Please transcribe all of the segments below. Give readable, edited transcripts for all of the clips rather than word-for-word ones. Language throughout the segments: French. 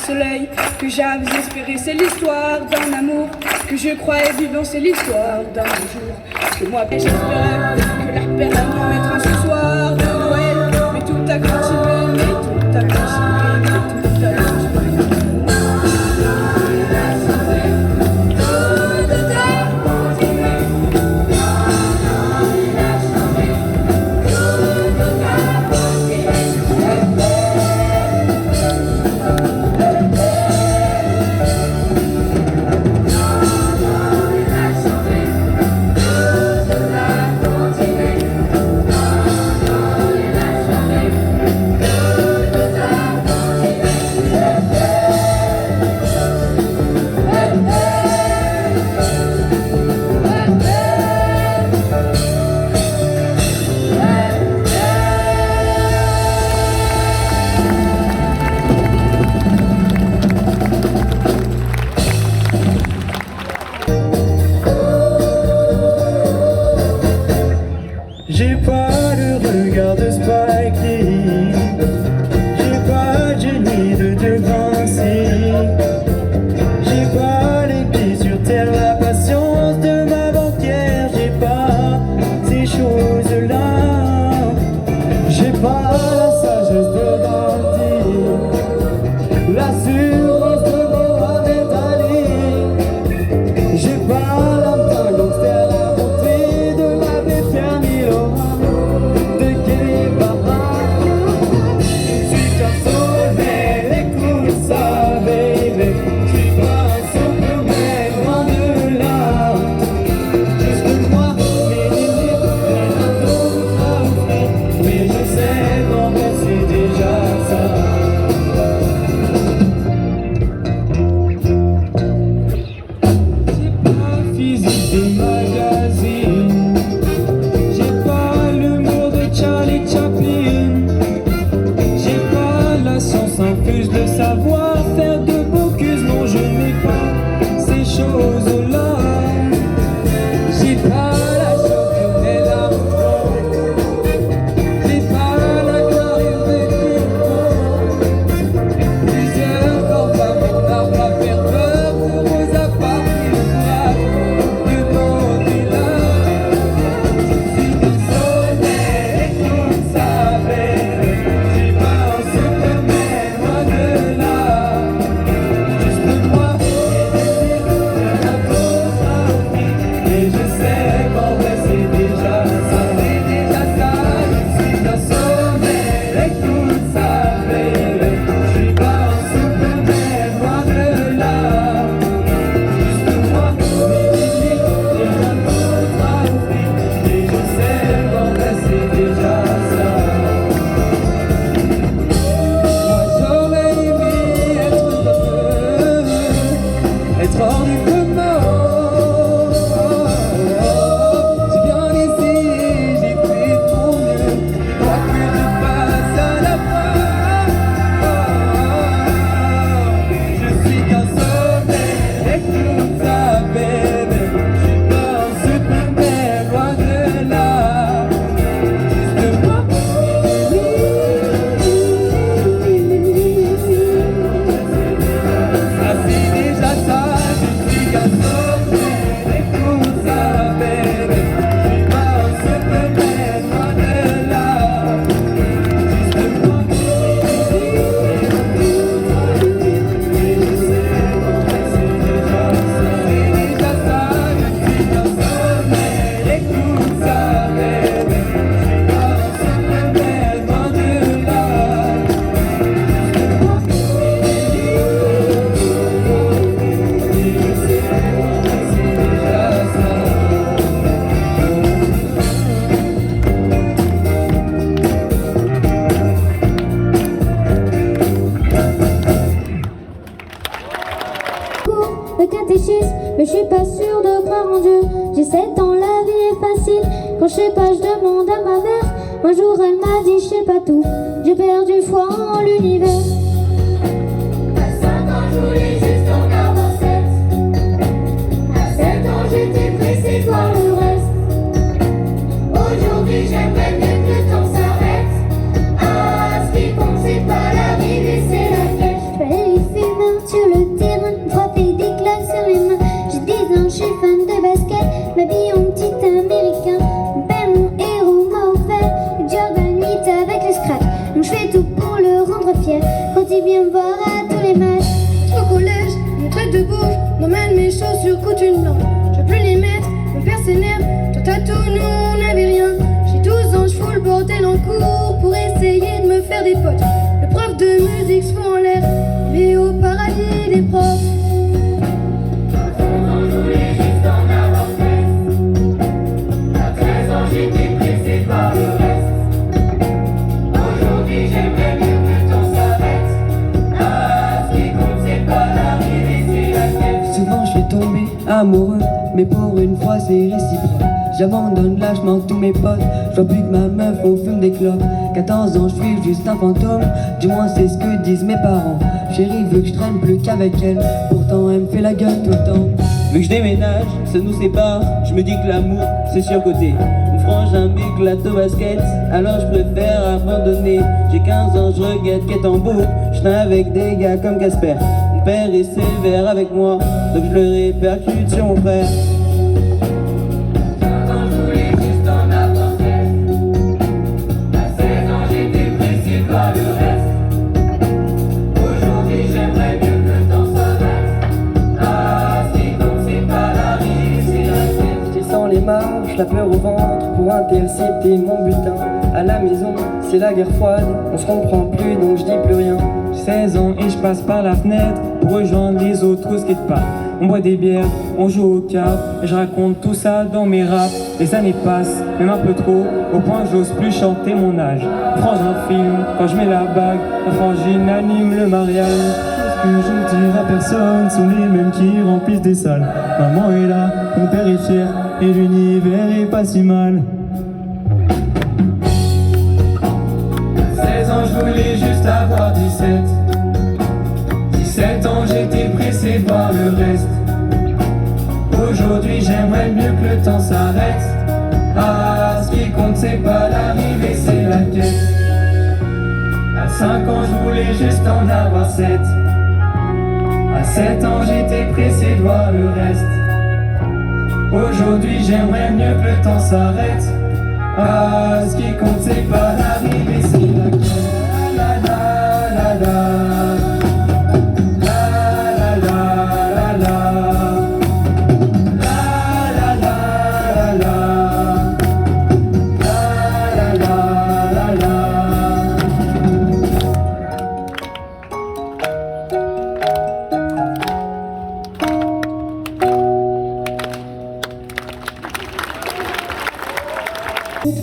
soleil que j'avais espéré, c'est l'histoire d'un amour que je croyais vivant, c'est l'histoire d'un jour que moi j'espérais que la paix nous mettra ce soir de Noël, mais tout a continué, mais tout a continué, mais tout a continué. J'ai pas le regard de Spike Lee, j'ai pas le génie de De Vinci, j'ai pas les pieds sur terre, la patience de ma banquière, j'ai pas ces choses-là, j'ai pas la sagesse de Gandhi, l'assurance de Mohamed Ali, j'ai pas l'âme d'un gangster, la bonté de l'abbé Fermi. De savoir faire de Bocuse, non je n'ai pas ces choses-là. J'ai pas la chauffe et l'argent, j'ai pas la carrière des filles. Plusieurs campagnes n'ont pas faire peur de Rosa Parks, le courage de Mandela. Je suis désolé et tout savait, j'ai pas un Superman. Mais je suis pas sûre de croire en Dieu. J'ai 7 ans, la vie est facile. Quand je sais pas, je demande à ma mère. Un jour elle m'a dit je sais pas tout. J'ai perdu foi en l'univers. À 5 ans je voulais juste en avoir 7. À 7 ans j'étais pressée de voir le reste. Aujourd'hui j'aimerais bien que le temps s'arrête. Ah, ce qui compte c'est pas l'arrivée, c'est la fête. Je fais les films amoureux, mais pour une fois c'est réciproque. J'abandonne lâchement tous mes potes, je vois plus que ma meuf au fume des clopes. 14 ans, je suis juste un fantôme, du moins c'est ce que disent mes parents. Chérie veut que je traîne plus qu'avec elle, pourtant elle me fait la gueule tout le temps. Vu que je déménage, ça nous sépare, je me dis que l'amour c'est surcoté. Mon frangin m'éclate au basket, alors je préfère abandonner. J'ai 15 ans, je regrette qu'être en boucle, je traîne avec des gars comme Casper. Mon père est sévère avec moi, donc je le répercute sur mon frère. La peur au ventre pour intercepter mon butin. À la maison, c'est la guerre froide, on se comprend plus donc je dis plus rien. J'ai 16 ans et je passe par la fenêtre pour rejoindre les autres au skatepark. On boit des bières, on joue aux cartes et je raconte tout ça dans mes raps. Les années passent, même un peu trop, au point que j'ose plus chanter mon âge. Frangin film, quand je mets la bague, la frangine anime le mariage. Ce que je ne dirai à personne sont les mêmes qui remplissent des salles. Maman est là, mon père est fier et l'univers est pas si mal. 16 ans je voulais juste avoir 17. 17 ans j'étais pressé de voir le reste. Aujourd'hui j'aimerais mieux que le temps s'arrête. Ah, ce qui compte c'est pas l'arrivée, c'est la quête. À 5 ans je voulais juste en avoir 7. À 7 ans j'étais pressé de voir le reste. Aujourd'hui j'aimerais mieux que le temps s'arrête. Ah, ce qui compte c'est pas l'arrivée, c'est la quête. La la la la.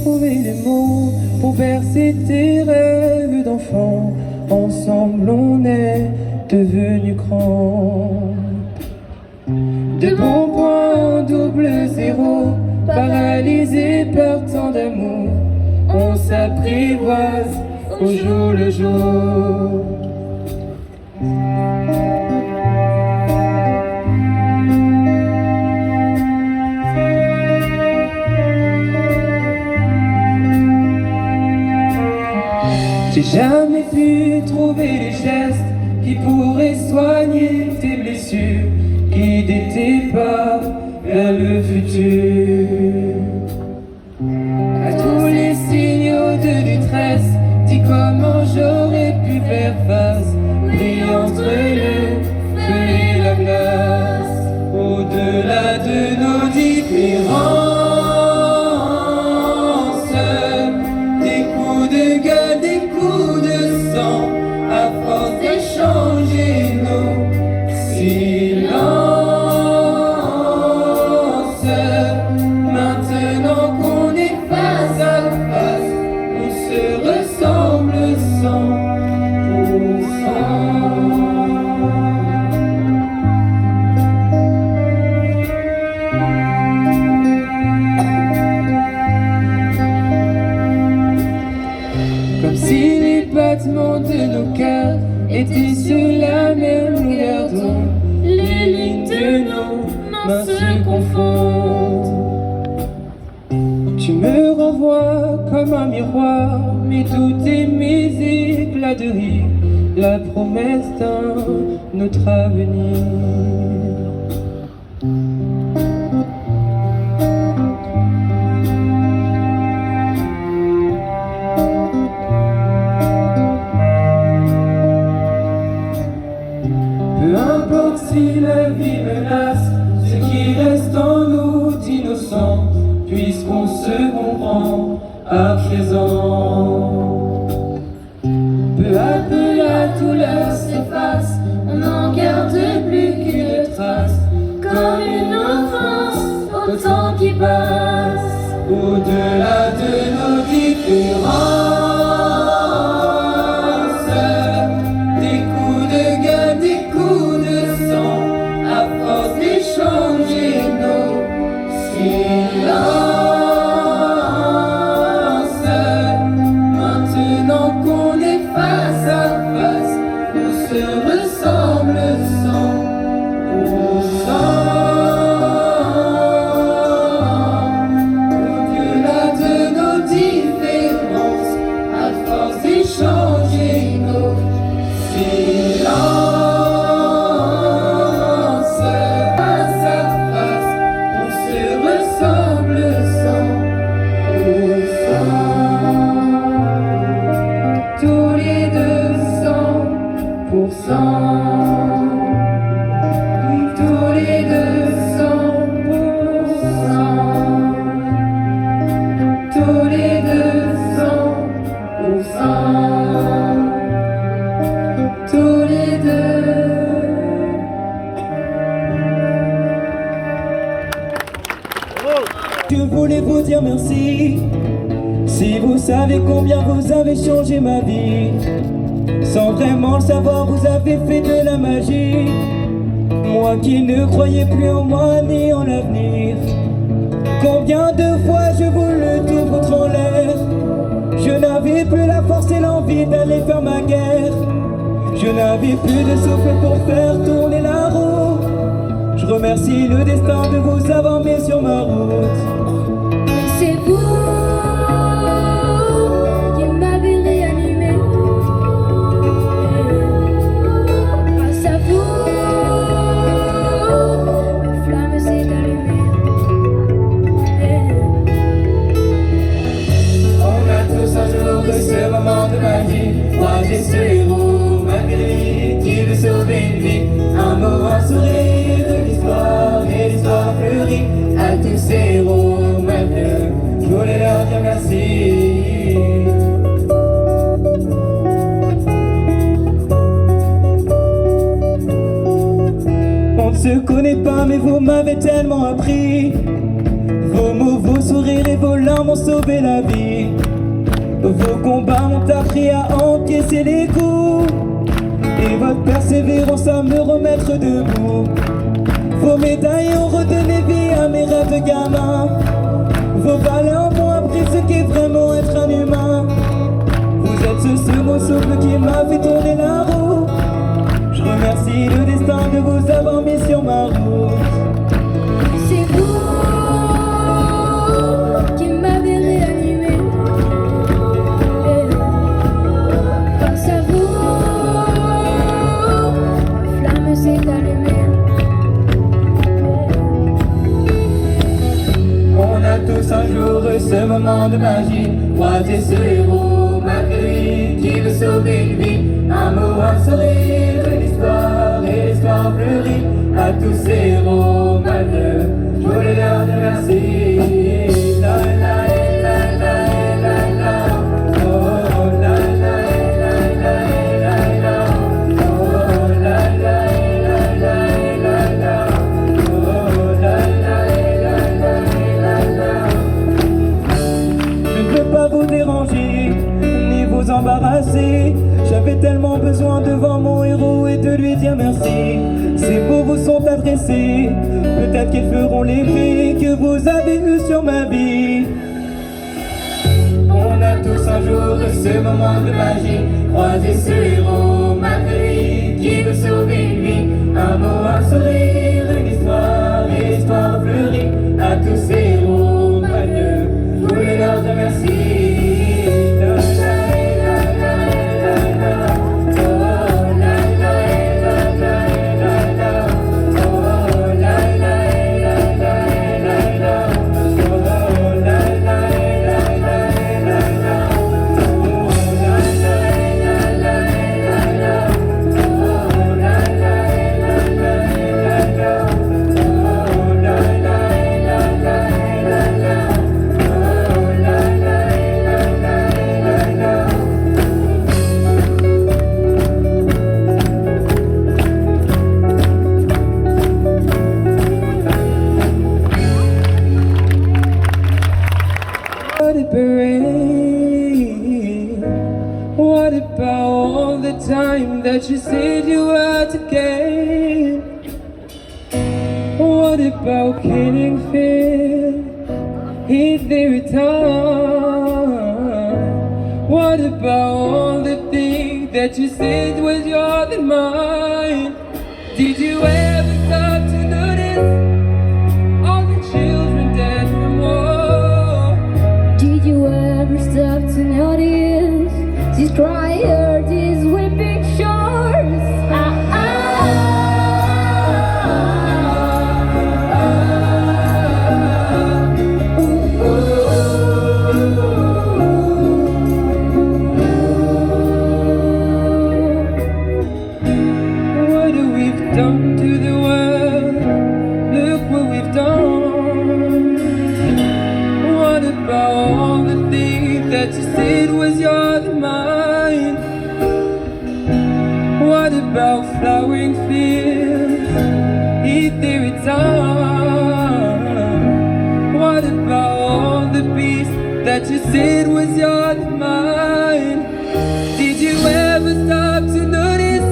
Trouver les mots pour percer tes rêves d'enfant. Ensemble on est devenus grands. De bons points, double zéro, paralysés par tant d'amour. On s'apprivoise au jour le jour. J'ai jamais pu trouver les gestes qui pourraient soigner tes blessures, guider tes pas vers le futur. À tous les signaux de détresse, dis comment j'aurais pu faire face, briller entre le feu et la glace. Au-delà de nos différences, des coups de gueule, des coups de sang, à force d'échanger nos silences. Maintenant qu'on est face à face, on se ressemble 100%. Comme si les battements de nos cœurs étaient sur la même longueur d'onde, les lignes de nos mains se confondent. Tu me renvoies comme un miroir, mes doutes et mes éclats de rire, la promesse d'un autre avenir. Peu importe si la vie menace ce qui reste en nous d'innocent, puisqu'on se comprend à présent. Peu à peu la douleur s'efface, on n'en garde plus qu'une trace, comme une offense au temps qui passe. Au-delà de nos différences, des coups de gueule, des coups de sang, à force d'échanger changer nos silences. Face à face, on se ressemble sans tous les deux 100%. Tous les deux 100%. Tous les deux 100%. Tous les deux. Je voulais vous dire merci. Si vous savez combien vous avez changé ma vie, sans vraiment le savoir, vous avez fait de la magie. Moi qui ne croyais plus en moi ni en l'avenir, combien de fois je voulais tout foutre en l'air. Je n'avais plus la force et l'envie d'aller faire ma guerre. Je n'avais plus de souffle pour faire tourner la roue. Je remercie le destin de vous avoir mis sur ma route. C'est vous qui m'avez réanimé. Grâce à vous, ma flamme s'est allumée. On a tous un jour de ce moment de magie, croisé ce héros malgré lui qui veut sauver une vie. Un mot, un sourire de l'histoire et l'histoire fleurit. À tous ces héros merveilleux, je voulais leur dire merci. On ne se connaît pas mais vous m'avez tellement appris. Vos mots, vos sourires et vos larmes ont sauvé la vie. Vos combats m'ont appris à encaisser les coups, et votre persévérance à me remettre debout. Vos médailles ont redonné vie à mes rêves de gamin. Vos valeurs m'ont appris ce qu'est vraiment être un humain. Vous êtes ce second souffle qui m'a fait tourner la roue. Je remercie le destin de vous avoir mis sur ma route. C'est vous qui m'avez réanimé. Grâce à vous, ma flamme s'est allumée. On a tous un jour ce moment de magie, croisé ce héros malgré lui qui veut sauver une vie. Un mot, un sourire, de l'histoire et l'histoire fleurit. À tous ces héros malheureux, je voulais leur dire merci. La, la, la, la, la, la. Oh, la, la, la, la, la, la. Oh, la, la, la, la, la, la. Oh, la, la, la, la, la. Je ne veux pas vous déranger, ni vous embarrasser. J'avais tellement besoin de voir mon héros et de lui dire merci. Ces mots vous sont adressés, peut-être qu'ils feront l'effet que vous avez eu sur ma vie. On a tous un jour ce moment de magie, croisé ce héros malgré lui qui veut sauver une vie. Un mot, un sourire, une histoire et l'histoire fleurit. À tous ces héros malheureux, je voulais leur dire merci. La, la, la, la, la, la. Oh, la, la, la, la, la, la. Oh, la, la, la, la, la, la. Oh, la, la, la, la, la, la. Oh, la, la, la, la, la, la. Oh, la, la, la, la, la, la. Oh, la, la, la, la, la, la. Oh, la, la, la, la, la, la. What about rain? What about all the time that you said you were to gain? What about killing fear in the return? What about all the things that you said was yours and mine? Did you ever stop to notice all the children dead from war? Did you ever stop to notice these Destroyer these weeping shores. What have we done to the world? Look what we've done. What about all the things that you said was yours and mine? What about flowering fields, ethereal time? What about all the peace that you said was yours and mine? Did you ever stop to notice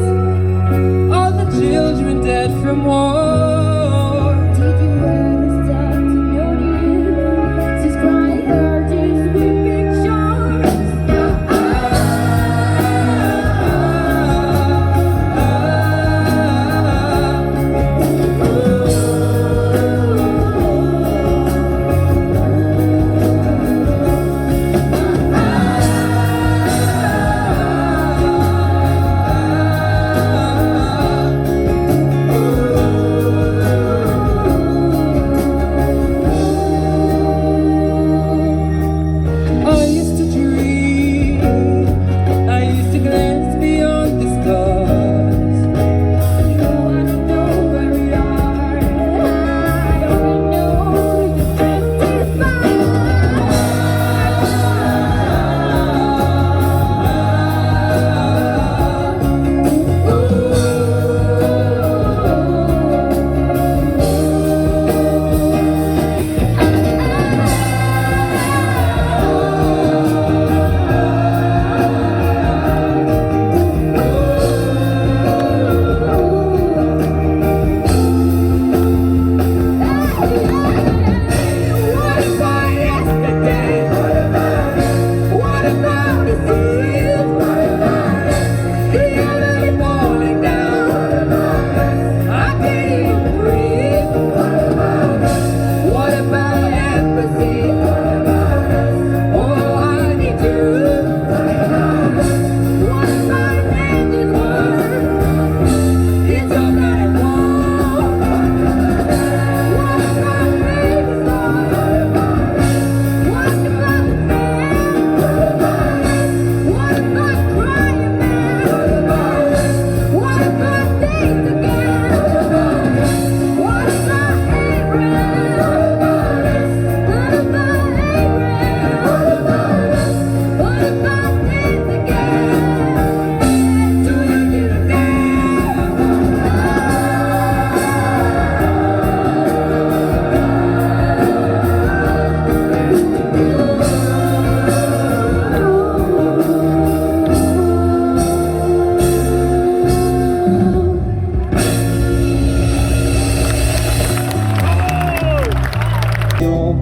all the children dead from war? Did you ever stop to notice these crying urges, weeping shores? I used to dream, I used to glance beyond the stars. You don't know where we are. I don't know you can't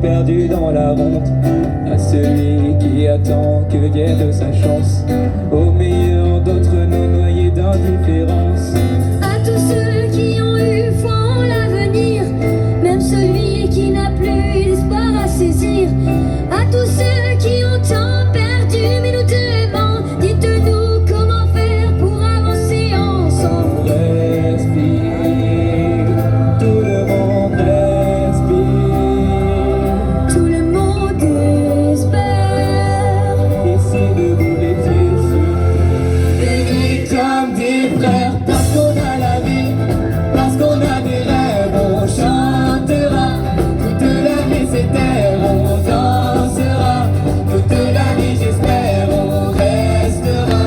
Perdu dans la honte, à celui qui attend que vienne sa chance, au meilleur d'entre nous noyés d'indifférence. À tous ceux qui ont eu foi en l'avenir, même celui qui n'a plus d'espoir à saisir. À tous ceux qui ont tant perdu, mais nous demandons, dites-nous comment faire pour avancer ensemble. Respire, tout le monde respire. Tout le monde espère. Et si debout les yeux Unis comme des frères, parce qu'on a la vie, parce qu'on a des rêves, on chantera. Toute la vie c'est terre, on dansera. Toute la vie j'espère, on restera.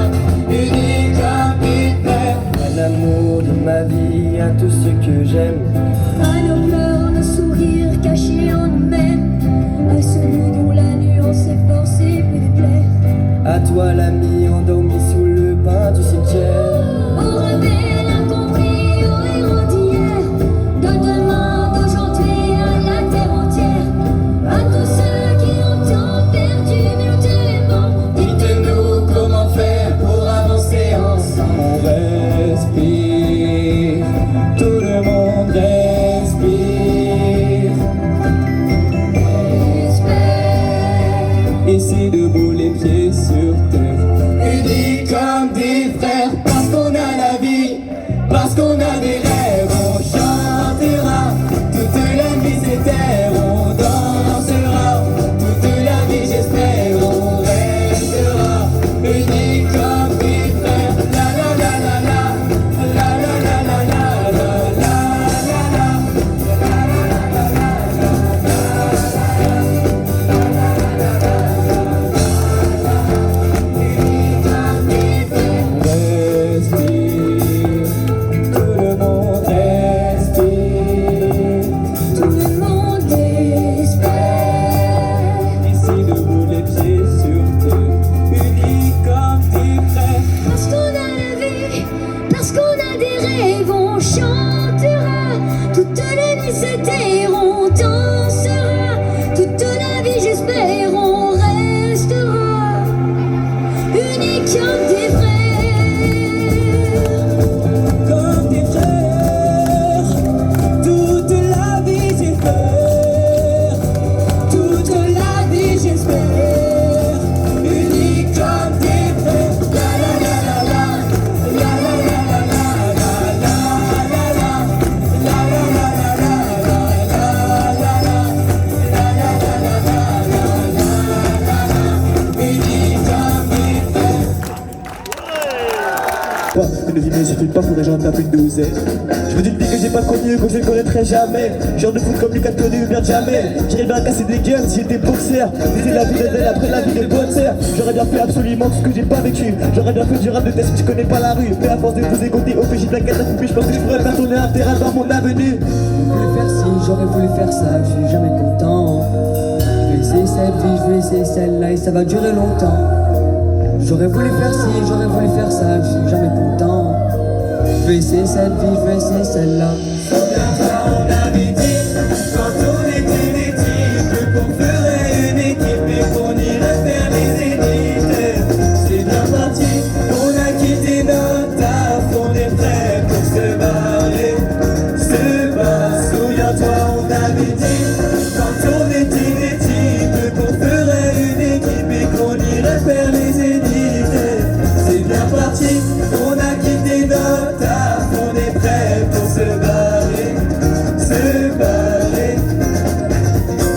Unis comme des frères. À l'amour de ma vie, à tous ceux que j'aime. À nos pleurs, nos sourires cachés en nous-mêmes. À celui dont la nuance est forcée peut déplaire. À toi l'ami endormi sous le pain du cimetière. Aux rebelles incompris, aux héros d'hier, de demain, d'aujourd'hui, à la terre entière. À tous ceux qui ont tant perdu, mais nous t'aimons. Dites-nous comment faire pour avancer ensemble. on respire, tout le monde respire. comme des frères, parce qu'on a la vie, parce qu'on a des rêves, on chantera toute la vie c'est terre, on dansera toute la vie j'espère, on restera unis comme des frères, la la la la la, la la la la la, la la la Une vie ne suffit pas, faudrait j'en tape une douzaine. Je veux d'une vie que j'ai pas connue, que je ne connaîtrai jamais. Genre de foot comme Lucas Connu ou bien jamais. J'irais bien casser des gueules si j'étais boxeur. C'était la vie d'Adèle après la vie de boxeur. J'aurais bien fait absolument tout ce que j'ai pas vécu. J'aurais bien fait du rap de test si tu connais pas la rue. Mais à force de vous écouter au PJ de la carte à couper, je pense que je pourrais faire tourner un terrain dans mon avenue. J'aurais voulu faire ci, j'aurais voulu faire ça, je suis jamais content. Je vais essayer cette vie, je vais essayer celle-là et ça va durer longtemps. J'aurais voulu faire ci, j'aurais voulu faire ça, je suis jamais content. Je vais essayer cette vie, je vais essayer celle-là. On avait dit, quand on était des types, qu'on ferait une équipe et qu'on irait faire les élites. C'est bien parti, on a quitté notre taf, on est prêt pour se barrer. Souviens-toi, on avait dit, quand on était des types, qu'on ferait une équipe et qu'on irait faire les élites. C'est bien parti, on a quitté notre taf, on est prêt pour se barrer, se barrer.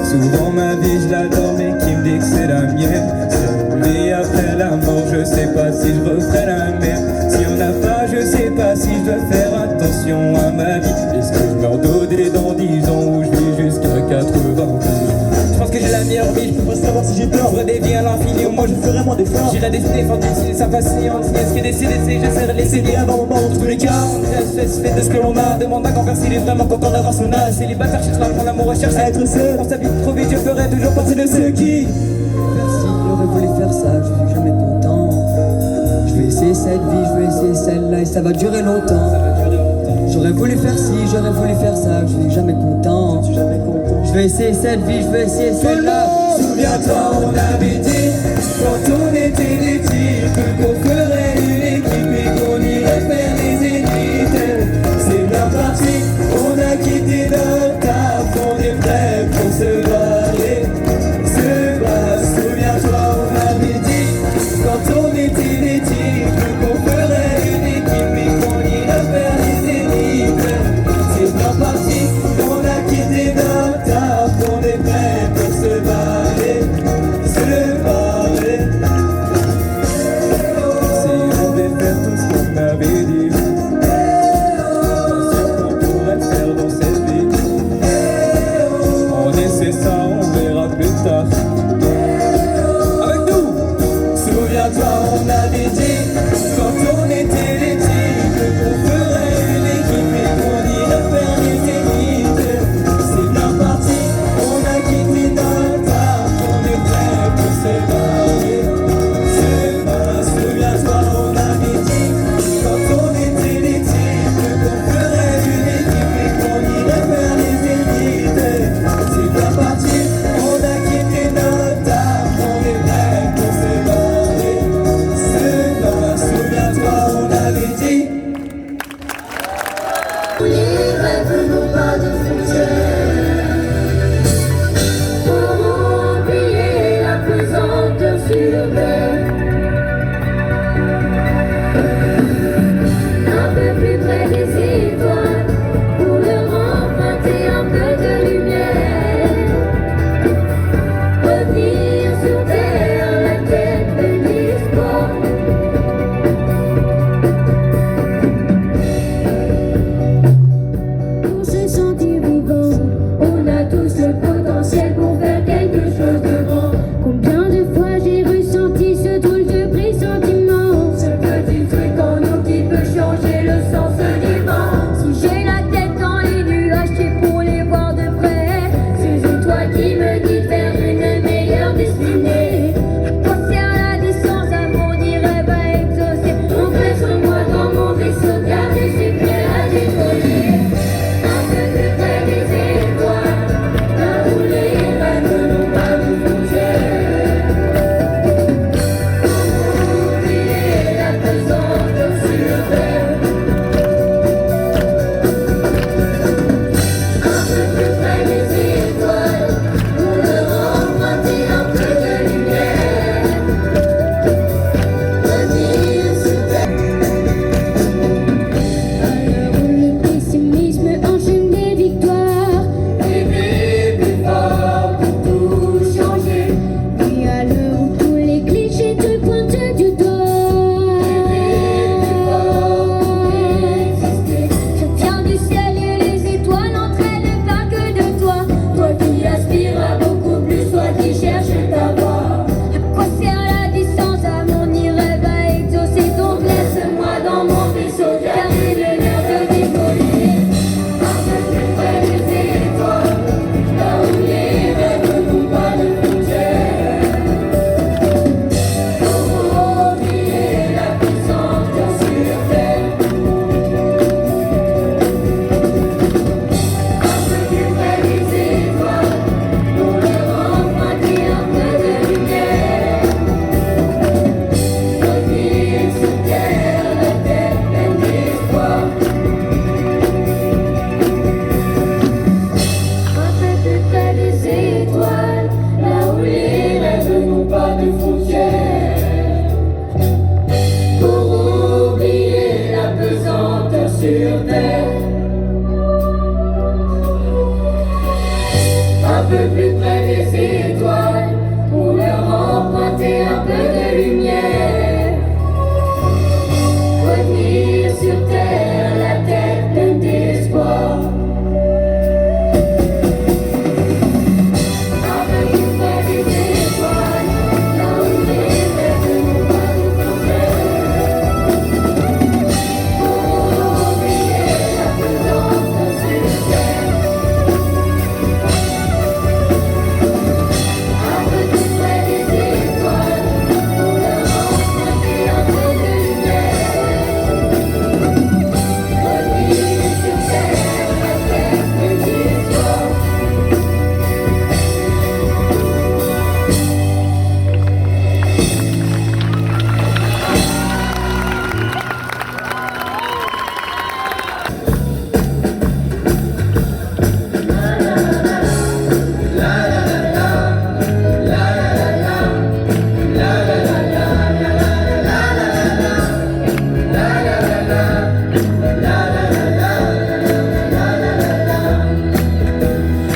Souvent ma vie je l'adore mais qui me dit que c'est la mienne. Mais après la mort je sais pas si je referai la même. Si on n'a pas je sais pas si je dois faire attention à ma vie. Est-ce que je meurs d'OD dans 10 ans ou je vis jusqu'à 80 ans? Je pense que j'ai la meilleure vie, je peux pas savoir si j'ai peur. J'aurais des vies à l'infini ou moi je ferais moins d'efforts. J'irai dessiner, fantasiner, ça fascine. Ce qui est décidé c'est j'essaierai de l'essayer avant mon mort. Dans tous les cas, on fait de ce que l'on a. Demande à grand père s'il est vraiment content d'avoir son âge. Célibataire cherche l'amour, l'amour recherche à être seul. Dans sa vie trop vite, je ferai toujours partie de ceux qui Faire ci, j'aurais voulu faire ça, je suis jamais content. Je vais essayer cette vie, je vais essayer celle-là et ça va durer longtemps. J'aurais voulu faire ci, j'aurais voulu faire ça, je suis jamais content. Je vais essayer cette vie, je vais essayer celle-là. Souviens-toi, on avait dit, quand on était des types, qu'on ferait une équipe et qu'on irait faire les élites. C'est bien parti, on a quitté notre taf, on est prêt pour se barrer, se barrer. Souviens-toi, on avait dit, quand on était des types, qu'on ferait une équipe et qu'on irait faire les élites. C'est bien parti, on a quitté notre taf, on est prêt pour se barrer, se barrer. sur terre. Un peu plus près des étoiles, pour leur emprunter un peu de lumière. Revenir sur terre, la tête pleine d'espoir. Un peu plus près des étoiles, là où les rêves n'ont pas de frontières. Pour oublier la présence sur terre. Un peu plus près des étoiles, pour leur emprunter un peu de lumière. Revenir sur terre, la tête pleine d'espoir.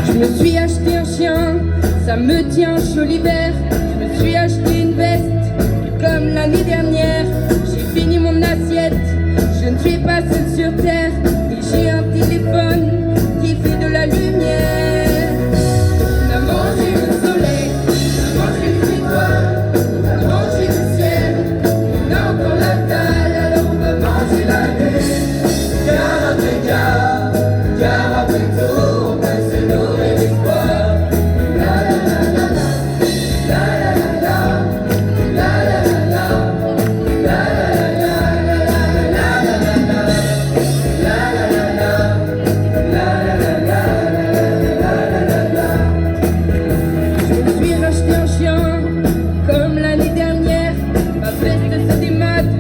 Je me suis acheté un chien, ça me tient chaud l'hiver. Je me suis acheté une veste, comme l'année dernière. J'ai fini mon assiette, je ne suis pas seule sur terre. Et j'ai un téléphone qui fait de la lumière. On a mangé le soleil, on a mangé les étoiles, on a mangé le ciel. On a encore la dalle, alors on va manger la lune. Car après tout, on peut se nourrir d'espoir. La la la la la, la la la la, la la la la, la la la la. Je me suis racheté un chien, comme l'année dernière. Ma veste se démate,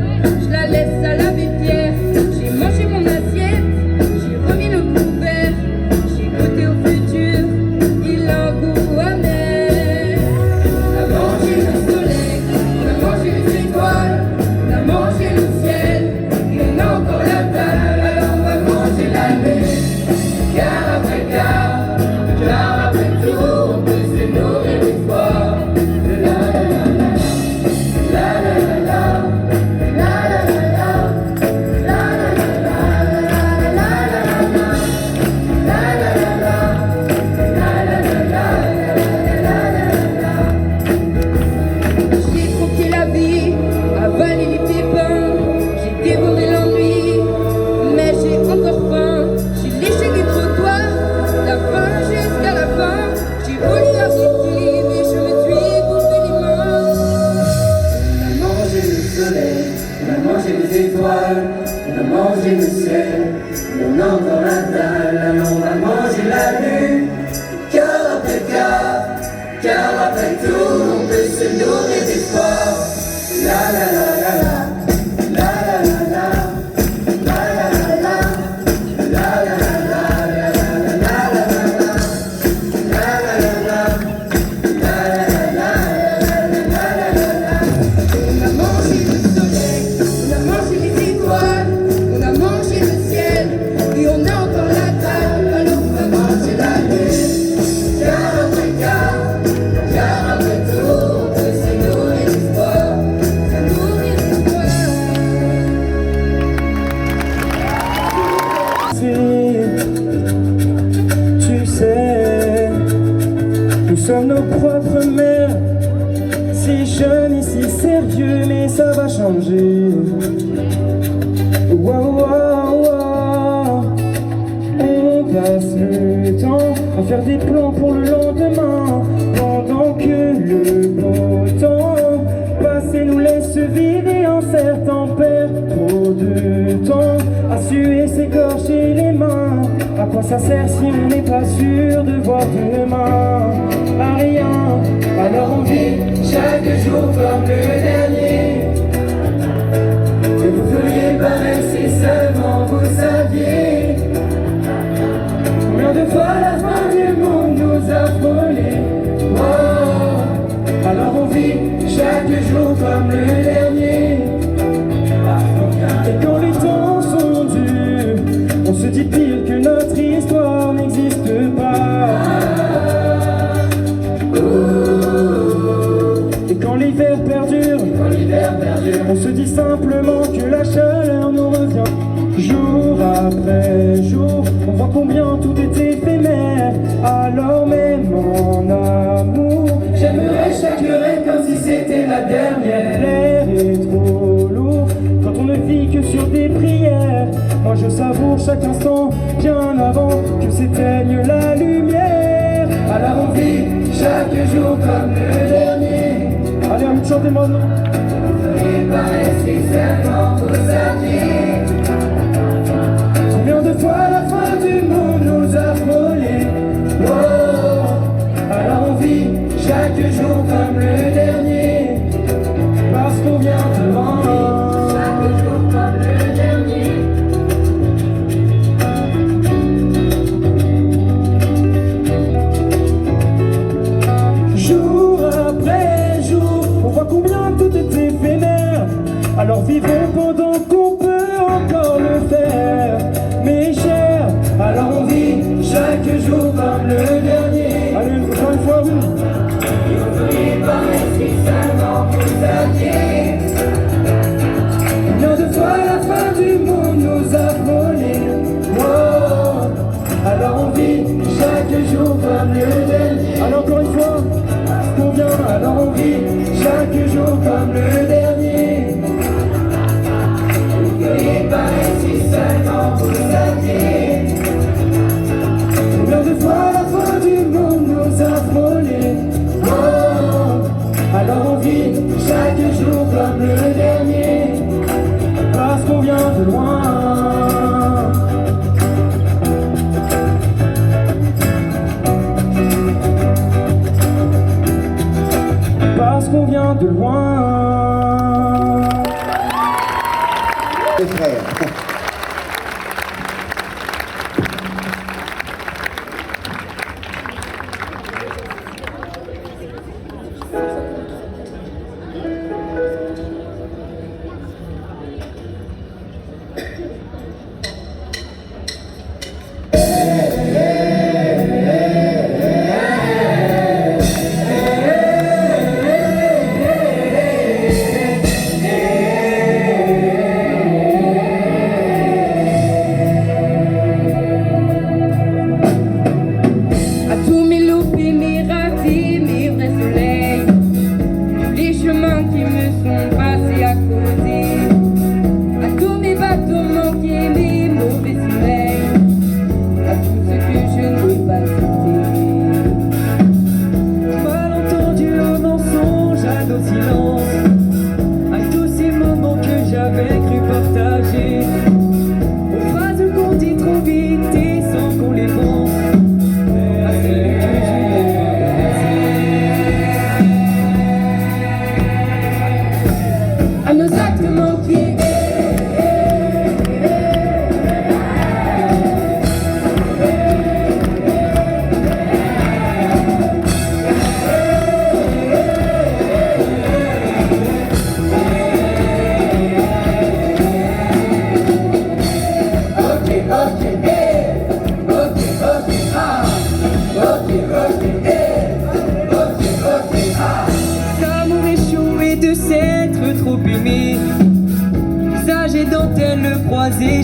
je la laisse à la vestiaire. J'ai mangé mon assiette, j'ai remis le couvert. J'ai goûté au futur, il a un goût amer. On a mangé le soleil, on a mangé les étoiles, on a mangé le ciel. Et on a encore la dalle, alors on va manger la lune. Car après tout, on peut se nourrir d'espoir. La la la la, la la la la, la la la. J'ai croqué la vie, avalé les pépins, j'ai dévoré l'ennui, mais j'ai encore faim. J'ai léché les trottoirs, la faim jusqu'à la fin. J'ai voulu arrêter, mais je me suis bouffé les mains. On a mangé le soleil, on a mangé les étoiles, on a mangé le ciel, et on a encore la dalle, alors on va manger la lune. Car après tout, on peut se nourrir d'espoir. La la la la la, la la la la, la la la la, la la la la, la la la la, la la la la, la la la la. On a mangé le soleil, on a mangé les étoiles, on a mangé le ciel, et on a encore la dalle, alors on va manger la lune. Car après tout, on peut se nourrir d'espoir, se nourrir d'espoir. Tu sais, nous sommes nos propres mères. Si jeunes et si sérieux, mais ça va changer. Wow, wow, wow. On passe le temps à faire des plans pour le lendemain, pendant que le beau temps passé nous laisse vider en certains perd trop de temps à suer, s'égorger les mains. À quoi ça sert si on n'est pas sûr de voir demain? À rien, alors on vit chaque jour comme le dernier. Que vous feriez pareil si seulement vous saviez combien de fois la fin du monde nous a frôlés. Oh, alors on vit chaque jour comme le dernier. Et quand les temps sont durs, sent que la chaleur nous revient. Jour après jour, on voit combien tout est éphémère. Alors même en amour, j'aimerais chaque heure comme si c'était la dernière. L'air est trop lourd quand on ne vit que sur des prières. Moi je savoure chaque instant bien avant que s'éteigne la lumière. Alors on vit chaque jour comme le dernier. Allez, on chante maintenant. Il paraît si seulement pour sa vie. Combien de fois la fin du monde nous a frôlés. Oh, alors on vit chaque jour comme le dernier. Parce qu'on vient de loin. Chaque jour comme le dernier. Jour après jour, on voit combien tout est éphémère. Alors vivons pendant qu'on peut encore le faire. Mes chers, alors on vit chaque jour comme le dernier. Allez, encore une fois, oui. N'oubliez pas, restez seulement vous aviez. Combien de fois la fin du monde nous a frôlés. Oh, alors on vit chaque jour comme le dernier. Alors encore une fois, ce qu'on vient, alors on vit chaque jour comme le dernier. N'oubliez pas, restez seulement vous aviez. Combien de fois la fin du monde nous a frôlés. Oh, alors on vit chaque jour comme le dernier. Parce qu'on vient de loin. Parce qu'on vient de loin. Les frères.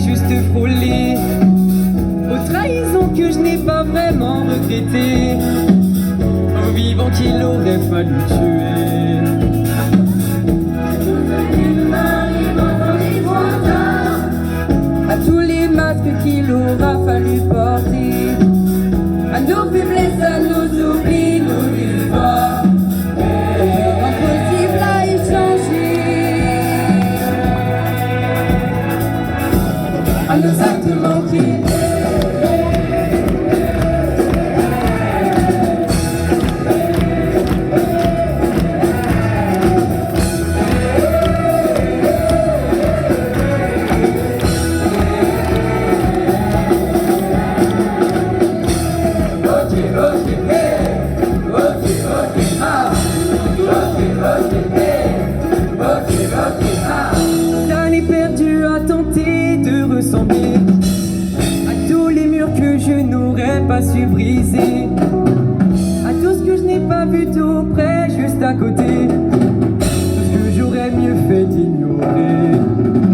Juste frôlé aux trahisons que je n'ai pas vraiment regrettées, aux vivants qu'il aurait fallu tuer. À tous les masques qu'il aura fallu porter, à nos faiblesses, à nos oublis, nos histoires, impossible à échanger. À nos actes manqués. L'année perdue à tenter de ressembler à tous les murs que je n'aurais pas su briser, à tout ce que je n'ai pas vu tout près, juste à côté, tout ce que j'aurais mieux fait d'ignorer.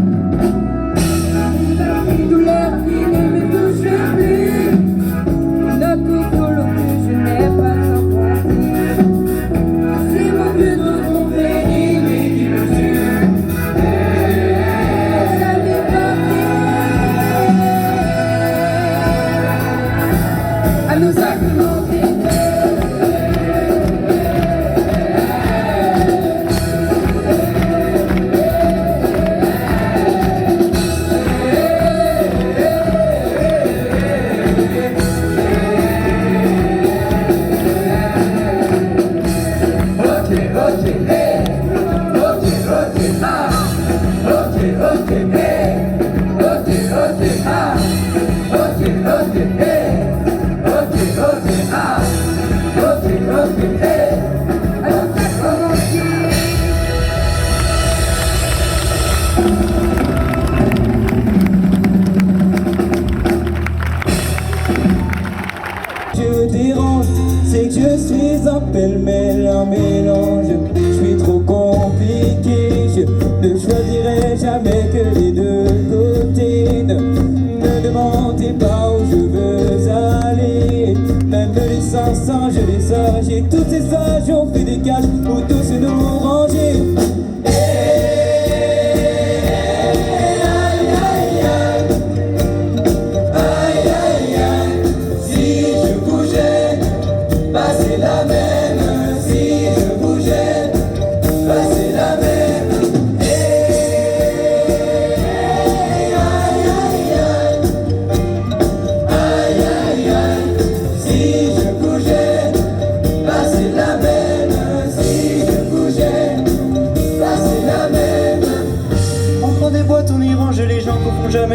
cœur. J'ai toutes ces âges, on fait des cages où tous nous ranger.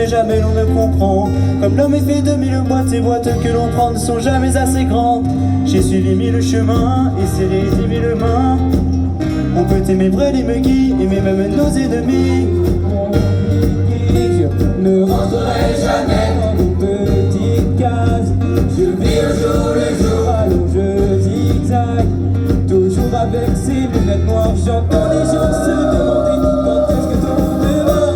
Jamais l'on ne comprend. Comme l'homme est fait de mille boîtes, ces boîtes que l'on prend ne sont jamais assez grandes. J'ai suivi mille chemins et serré 10 000 mains. On peut aimer près des meugis, aimer même nos ennemis. Je ne rentrerai jamais dans une petite case. Je vis au jour le jour, alors je zigzag. Toujours avec ces lunettes noires, j'entends les gens se demander quand est-ce que tout démarre.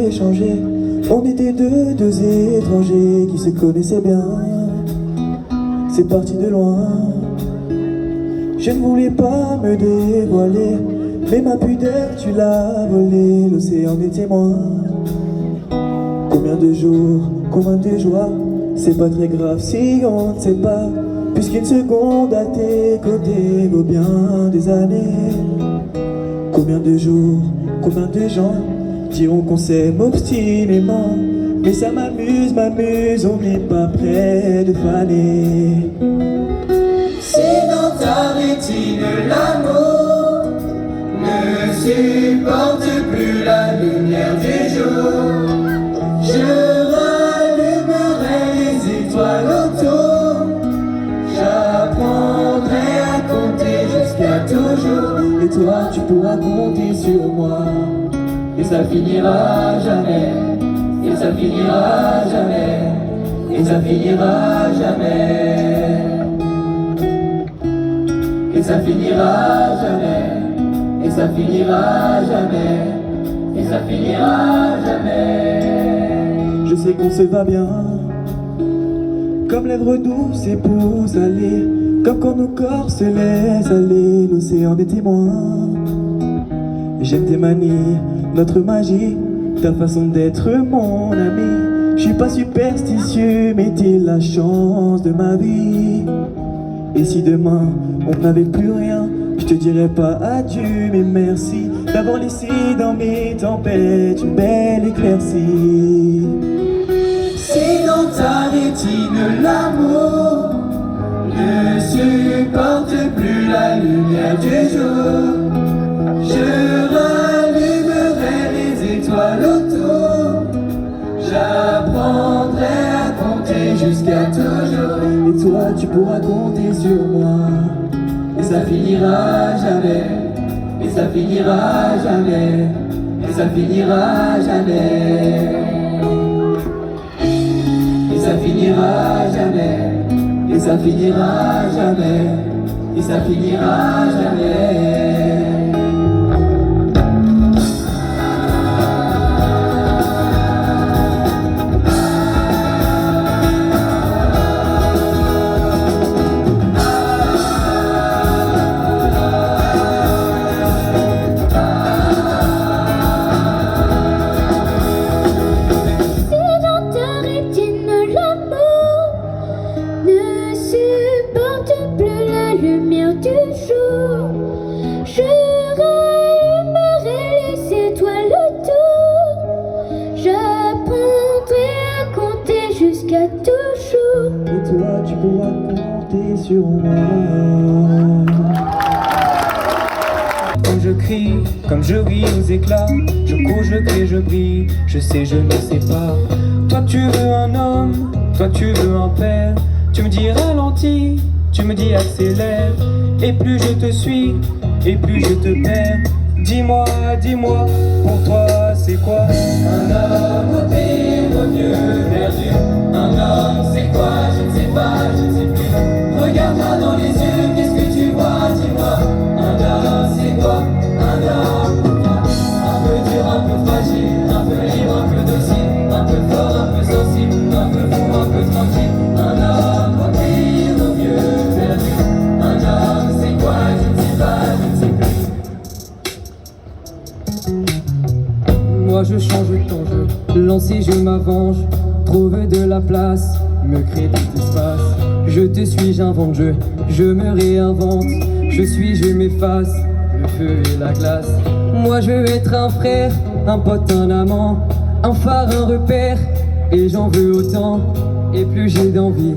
Échangé. On était deux étrangers qui se connaissaient bien. C'est parti de loin. Je ne voulais pas me dévoiler, mais ma pudeur tu l'as volée. L'océan est témoin. Combien de jours, combien de joies, c'est pas très grave si on ne sait pas, puisqu'une seconde à tes côtés vaut bien des années. Combien de jours, combien de gens diront qu'on s'aime obstinément, mais ça m'amuse, on n'est pas près de faner. Si dans ta rétine l'amour ne supporte plus la lumière du jour, je rallumerai les étoiles autour, j'apprendrai à compter jusqu'à toujours, et toi tu pourras compter sur moi. Et ça finira jamais, et ça finira jamais, et ça finira jamais. Et ça finira jamais, et ça finira jamais, et ça finira jamais. Je sais qu'on se va bien, comme lèvres douces et pouces salées, comme quand nos corps se laissent aller, l'océan des témoins. J'aime tes manies, notre magie, ta façon d'être mon ami. Je suis pas superstitieux, mais t'es la chance de ma vie. Et si demain on n'avait plus rien, je te dirais pas adieu, mais merci d'avoir laissé dans mes tempêtes une belle éclaircie. Si dans ta rétine l'amour ne supporte plus la lumière du jour, je rallumerai les étoiles autour, j'apprendrai à compter jusqu'à toujours, et toi tu pourras compter sur moi. Et ça finira jamais, et ça finira jamais, et ça finira jamais. Et ça finira jamais, et ça finira jamais, et ça finira jamais. sur moi. Comme je crie, comme je ris aux éclats, je cours, je crie, je brille, je sais, je ne sais pas. Toi tu veux un homme, toi tu veux un père, tu me dis ralentis, tu me dis accélère, et plus je te suis, et plus je te perds. Dis-moi, dis-moi, pour toi c'est quoi un homme au pire, au mieux perdu? Un homme c'est quoi? Je ne sais pas, je ne sais plus. Regarde-moi dans les yeux, qu'est-ce que tu vois? Dis-moi, un homme c'est quoi? Un homme pour toi. Un peu dur, un peu fragile, un peu libre, un peu docile, un peu fort, un peu sensible, un peu fou, un peu tranquille. Un homme au pire, au mieux perdu. Un homme c'est quoi? Je ne sais pas, je ne sais plus. Moi je change ton jeu, lancé je m'avance, trouve de la place, me crée de l'espace. Je te suis, j'invente, je me réinvente, je suis, je m'efface, le feu et la glace. Moi je veux être un frère, un pote, un amant, un phare, un repère, et j'en veux autant. Et plus j'ai d'envie,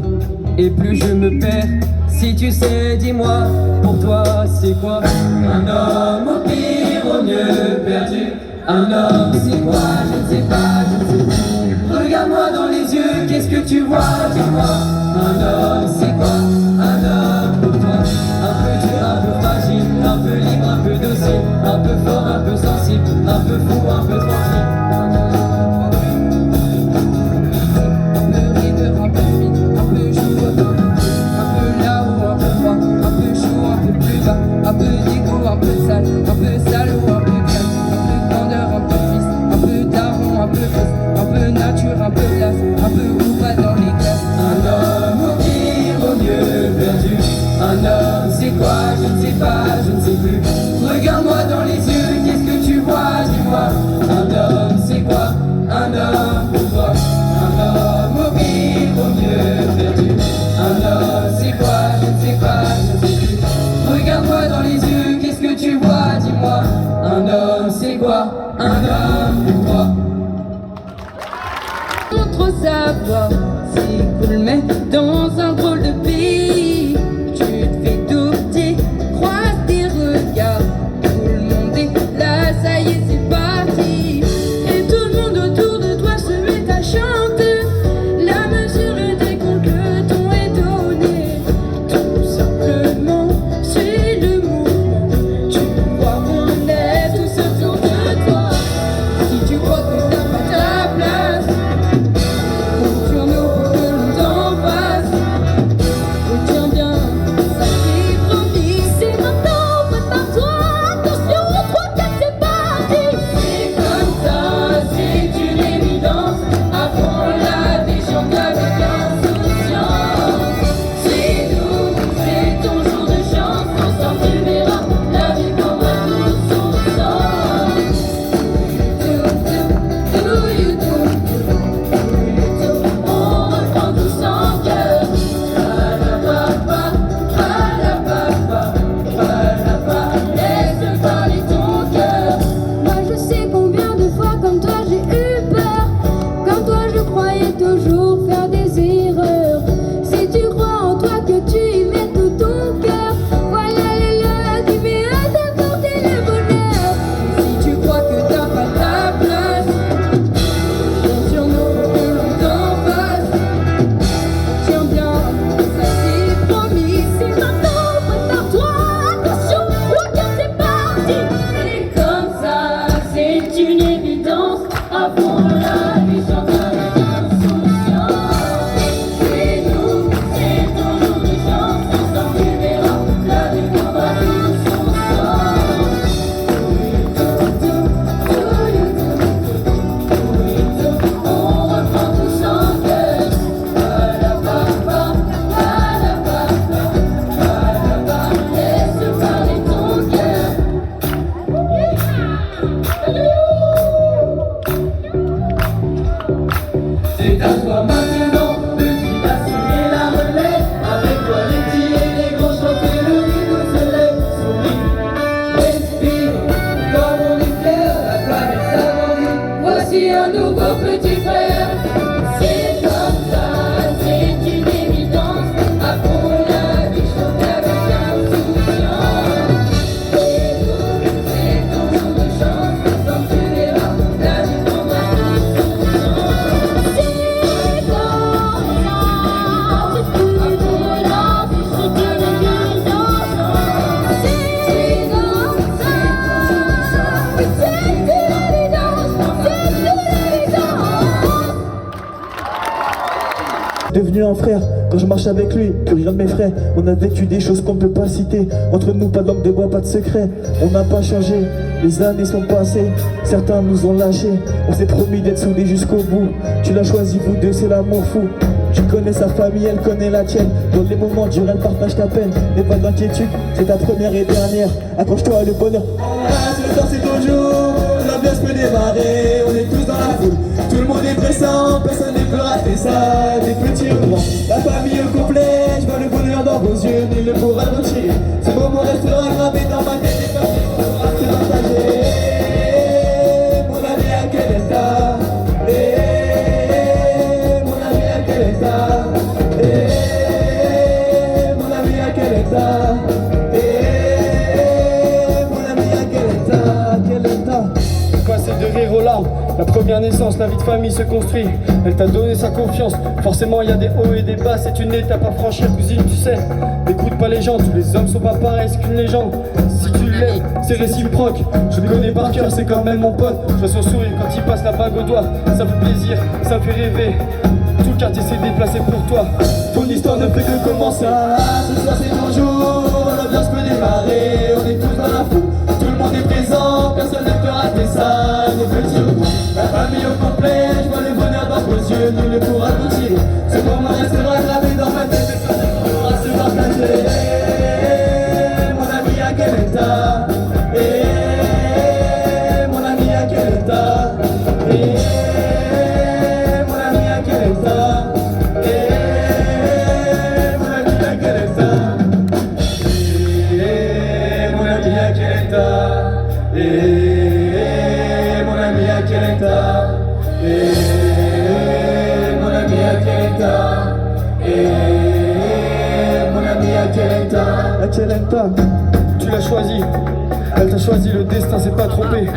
et plus je me perds. Si tu sais, dis-moi, pour toi c'est quoi un homme au pire, au mieux perdu? Un homme c'est quoi? Je ne sais pas, je ne sais plus. Regarde-moi dans les yeux, qu'est-ce que tu vois? Dis-moi, un homme c'est quoi? Un homme pour toi. Un peu dur, un peu fragile, un peu libre, un peu docile, un peu fort, un peu sensible, un peu fou, un peu tranquille. Un peu rire, un peu vite, un peu chaud, un peu là-haut, un peu froid, un peu chaud, un peu plus bas, un peu d'égo, un peu sale ou un peu calme. Un peu fils, un peu daron, un peu fils, un peu nature, un peu glace, un peu ou pas dans les classes. Un homme au pire, au mieux perdu. Un homme c'est quoi? Je ne sais pas, je ne sais plus. Regarde-moi dans les yeux, qu'est-ce que tu vois? Dis-moi, un homme c'est quoi? Un homme pour toi. Un homme au pire, au mieux perdu. Un homme c'est quoi? Je ne sais pas, je ne sais plus. Regarde-moi dans les yeux, qu'est-ce que tu vois? Dis-moi, un homme c'est quoi? Un homme pour toi. Sans trop savoir, c'est cool, mais dans un drôle de pays, tu te fais douter, croise tes regards, tout le monde est là, ça y est, c'est parti. Et tout le monde autour de toi se met à chanter, la mesure est décompte, le ton est donné, tout simplement, c'est le mouvement. Tu vois, on est tous autour de toi. devenu un frère. Quand je marche avec lui, plus rien de mes frères. On a vécu des choses qu'on ne peut pas citer. Entre nous, pas de langue de bois, pas de secret. On n'a pas changé, les années sont passées. Certains nous ont lâchés. On s'est promis d'être soudés jusqu'au bout. Tu l'as choisi, vous deux, c'est l'amour fou. Tu connais sa famille, elle connaît la tienne. Dans les moments durs, elle partage ta peine. N'aie pas d'inquiétude, c'est ta première et dernière. Accroche-toi, le bonheur. Ce soir c'est ton jour, l'ambiance peut démarrer. On est tous dans la foule, tout le monde est pressant. Personne ne peut rater ça, des petits ou grands. La famille au complet, je vois le bonheur dans vos yeux. Nul ne pourra le retirer. Ce moment restera gravé dans ma tête. Et comme on pourra se partager. Mon ami, à quel état? Mon ami, à quel état? Mon ami, à quel état? Passer de rire aux larmes, la première naissance, la vie de famille se construit. Elle t'a donné sa confiance, forcément il y a des hauts et des bas. C'est une étape à franchir, cousine, tu sais. N'écoute pas les gens, tous les hommes sont pas pareils, c'est qu'une légende. Si tu l'aimes, c'est réciproque. Je le connais par cœur, c'est quand même mon pote. Je vois son sourire quand il passe la bague au doigt. Ça fait plaisir, ça fait rêver. Tout le quartier s'est déplacé pour toi. Ton histoire ne fait que commencer. Ce soir c'est ton jour, l'ambiance peut démarrer. On est tous dans la foule, tout le monde est présent. Personne ne peut rater ça, des petits ou grands. La famille au complet, je vois le bonheur dans vos yeux. Nul ne pourra nous tirer. Ce moment restera gravé dans ma tête. Et personne ne pourra se partager. Mon ami, à quel état? Mon ami, à quel état? Mon ami, à quel état? Mon ami, à quel état? Mon ami, à quel état? Mon ami, à quel état? Mon ami, à quel état? Mon ami, à quel état? À quel état? Tu l'as choisi, elle t'a choisi, le destin s'est pas trompé.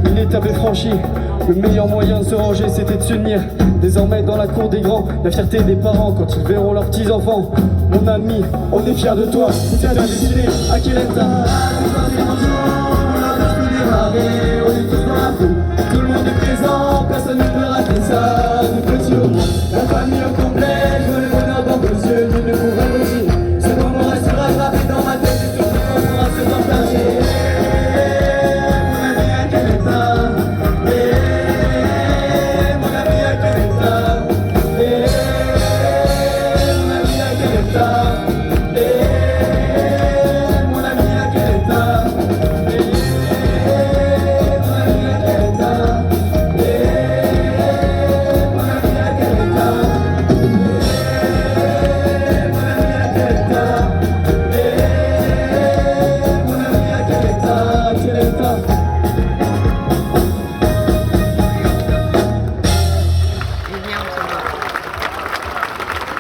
Une étape est franchie, le meilleur moyen de se ranger c'était de s'unir. Désormais dans la cour des grands, la fierté des parents quand ils verront leurs petits-enfants. Mon ami, on est fiers de toi, c'est ta destinée. À quel état? On est tous dans la foule, tout le monde est présent, personne ne peut